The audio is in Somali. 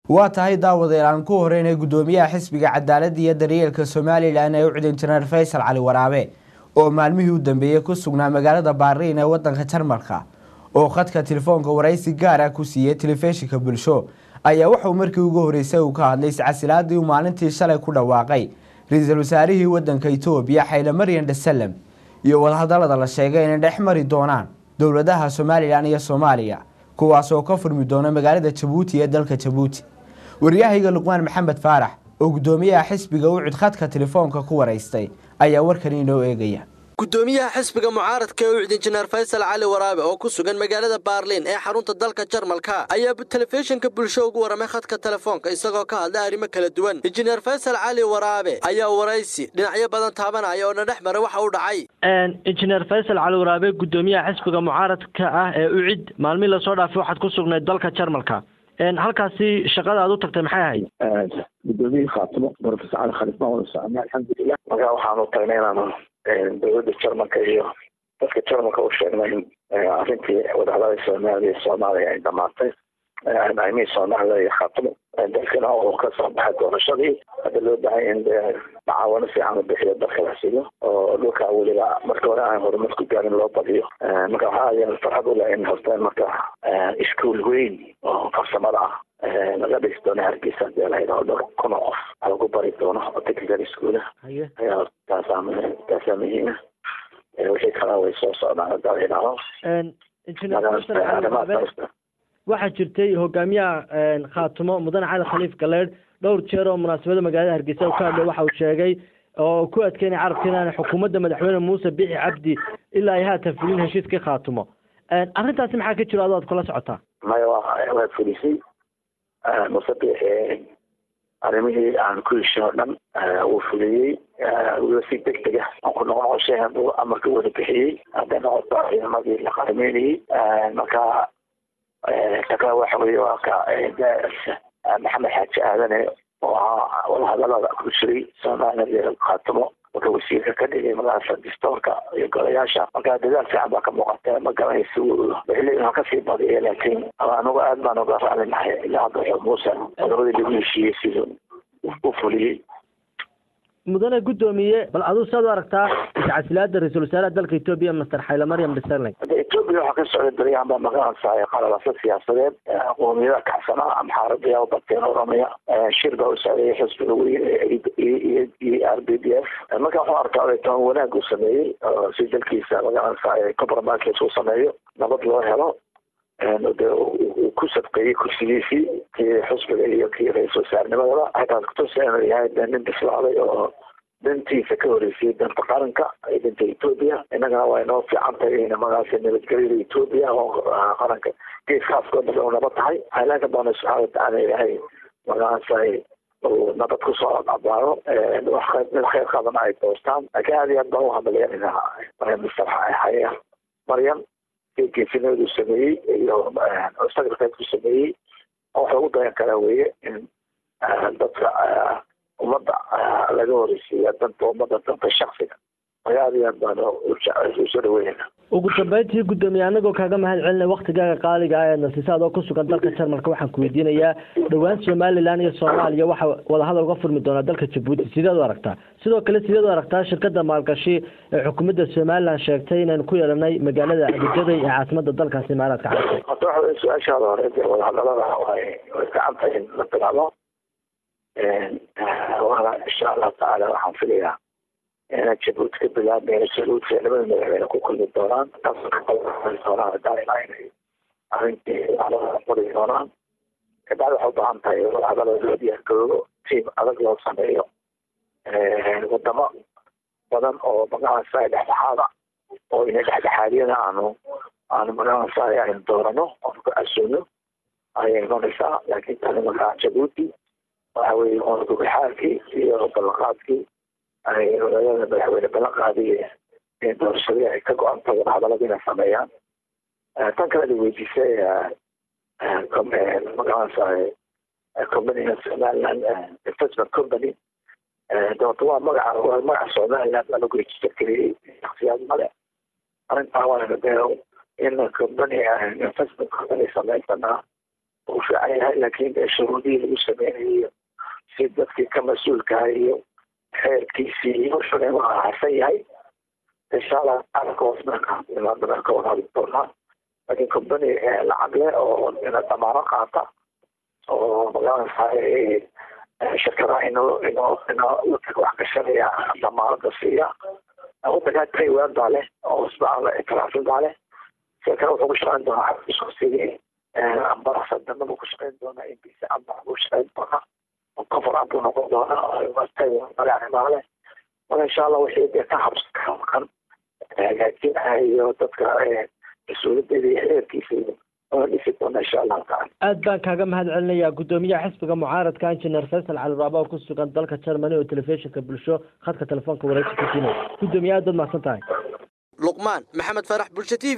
waa tahay daawadeel aan ku horeynay gudoomiyaha xisbiga cadaaladda iyo daryeelka Somaliland ee u ciidan General Faysal Cali waraabe oo maalmihii u dambeeyay ku sugnaa magaalada Baariin ee wadanka Jarmalka oo khadka telefoonka waraysi gaar ah ku siiyay telefishinka bulsho ayaa wuxuu markii ugu horeysay uu ka hadlay casilaadii uu maalintii shalay ku dhawaaqay ra'iisul wasaarihii wadanka Itoobiya Hayle Mariam Desalegn iyo wadahadalada la sheegay inay dhex mari doonaan dawladaha Somaliland iyo Soomaaliya kuwaas oo ka furmi doona magaalada Djibouti ee dalka Djibouti wariyahayga Luqmaan Maxamed Faarax oo gudoomiyaha xisbiga u cid khadka telefoonka ku waraystay ayaa warkan inoo eegaya gudoomiyaha xisbiga mucaaradka u ciidan General Faysal Cali waraabe oo ku sugan magaalada Baarliin ee xarunta dalka Jarmalka ayaa telefishinka bulsho ugu waramay khadka telefoonka isagoo ka hadlay arrimo kala duwan General Faysal Cali waraabe ayaa waraysi dhinacyo badan taabanaya oo dhex maray waxa uu dhacay General Faysal Cali waraabe gudoomiyaha xisbiga mucaaradka ah ee u cid maalmin la soo dhaafay waxaad ku sugnay dalka Jarmalka halkaasi shaqada aad u tagtay maxay ahayd gudoomiyaha khaatimo Professor Khaliif ma wada soconnaa alxamdulillah marka waxaan u tagnay dawladda Jarmalka iyo dadka Jarmalka u sheegnay in arrintii wadahadalada Soomaaliya ay dhamaatay ayay Soomaaliya khaatimo dalkana oo ka soo baxay doorashadii hadda loo baahay in tacaawun fiican u bixiyo dalka la siiyo oo dhulka waliba marka hore aan horumar ku gaarin loo badiyo marka waxaa ayaan farxad u leeyahay in horta marka iskuul weyn oo farsamada ah laga dhigi doono Hargeysa oo kun qof lagu bari doono oo technical school ayaa taasoo muhiim ah wixii kale way soo socdaan dalinaha waxaa jirtay hogaamiyaha khaatimo mudane cali khaliif galeed dhowr jeer oo munaasabada magaalada Hargeysa ka hadlay waxa uu sheegay oo ku adkeynay carabkina xukuumadda madaxweyne Muuse Bixi Cabdi ilaa ay haatan fulin heshiiskii khaatimo arrintaasi maxaa ka jira aad kula socotaa maya waa Fulisey Muuse Bixi arrimihii aan ku heshiino dhan uu fuliyey uu si degdeg ah ku noqoshey haduu amarka wada bixiyey haddana noqoto ciidamadii la qarmeynayay marka shaqada waxa weeye waa ka maxamed xaaji aadane oo wadahadalada ku jiray Soomaaliya khaatimo oo wasiirka ka dhigay magaalada Distoorka iyo golayaasha marka dadaal fiican baa ka muuqata ma garanayso wixii ka sii badiyay laakiin anagu aad baan uga raacay ilaa hadda Muuse labadii lagu heshiiyey sidoo uu fuliyey mudane gudoomiye bal aduu saad u aragtaa casilaadda ra'iisul wasaaraha dalka Itoobiya Mr. Hayle Mariam Desalegn Itoobiya waxa ka socda dareen baa magaalada qalabka siyaasadeed qoomiyada kacsana amxaaradiya oo bateen Oromia shirka u saaray xisbiga weyn ee RBDF marka waxa arkaa inuu wanaag u sameeyay si dalkiisa magaalada compromise uu sameeyo nabad loo helo ku sadqeeyay kursigiisii xisbiga iyo ra'iisul wasaarnimada halkaas ku tusayay yahay nin bislaaday oo dantiisa ka horeysay danta qaranka ciidanka Itoobiya inagana waa inoo fiican tahay in magaca nabadgelyada Itoobiya oo qaranka geeskaas oo dhan nabad tahay halka baan subxaanahu wa ta'aala yahay magacaasay oo nabad ku soo abaaro wax khayr qaban ay toostaan akaadi aad baa u hadlaynaha Mariam كيفينه سمي iyo استغرقت ku sameeyay waxa uu dayan kara weeye in dadka umada laga horeysiyo danta umada danta shakhsiga ayaad baan u soo dhaweynaa ugu dambeyntii gudoomiye anagoo kaaga mahad celinay waqtigaaga qaaliga ah ee nasiisaad oo ku sugan dalka Jarmalka waxaan ku weydiinayaa dhawaan Somaliland iyo Soomaaliya waxa wada hadal uga furmi doona dalka Djibouti sideed u aragtaa sidoo kale sideed u aragtaa shirkadda maalgashi ee xukuumadda Somaliland sheegtay inaan ku yeelanay magaalada Abuja ee caasimadda dalkaasi Imaaraadka Carabta waxa su'aashaada hore ee wada hadalada way gacanta in la bilaabo waxa insha Allah taala waxaan filayaa أنا جبت كبلاد من السعود في لبنان من كل الدوران الدوران دائما أنتي على طريق الدوران كبعد حب عن طيب على الوديع كله في على الجو صنعيه والدماء بدن أو بقى سائل حاضر أو ينجح حاليا عنه أنا من سائل الدورانه أو كأسونه أي نونسا لكن أنا مكان جبوتي وهو يكون بحالك في بلغاتك ay wadaadada madaxweyne balan qaadiyay in doorashadii ay ka go'an tahay hadalada inay sameeyaan tan kale ay weydiisay magacaasaay company Somaliland investment company doonto waa magaca Somaliland lagu register-gareeyay shakhsiyaad male arrintaa waa in company investment company sameysana وفعلها لكن الشروطي المسلمين في ذلك كمسؤول كهيو خير كيسي وشغل ما سيء إن شاء الله أنا كوسمك لما بدنا كون هذا الطلاب لكن كبني العقل أو إن التمارة قاطع أو مجال هاي شكرا إنه وتروح كشريعة التمارة قصية أو تقعد تري ويرد عليه أو أصبح على إكرافه عليه شكرا وتوش عندنا حق شخصي أمبارح صدقنا بكش عندنا إن بيس أمبارح بكش عندنا وكفر أبونا قدونا وستيو طلع معله وإن شاء الله وحيد يتحبس كان لكن هي تذكر السؤال اللي كيف ونسيتنا إن شاء الله تعالى. أدبان كاجم هذا علنيا قدومية حسب معارض كان إنجنير فيصل علي ورابه وكسر كان ضلك تشرمني والتلفزيون قبل خدك تلفونك وريتك كتير قدومية أدب ما صنتاي. لقمان محمد فرح بولشتيف.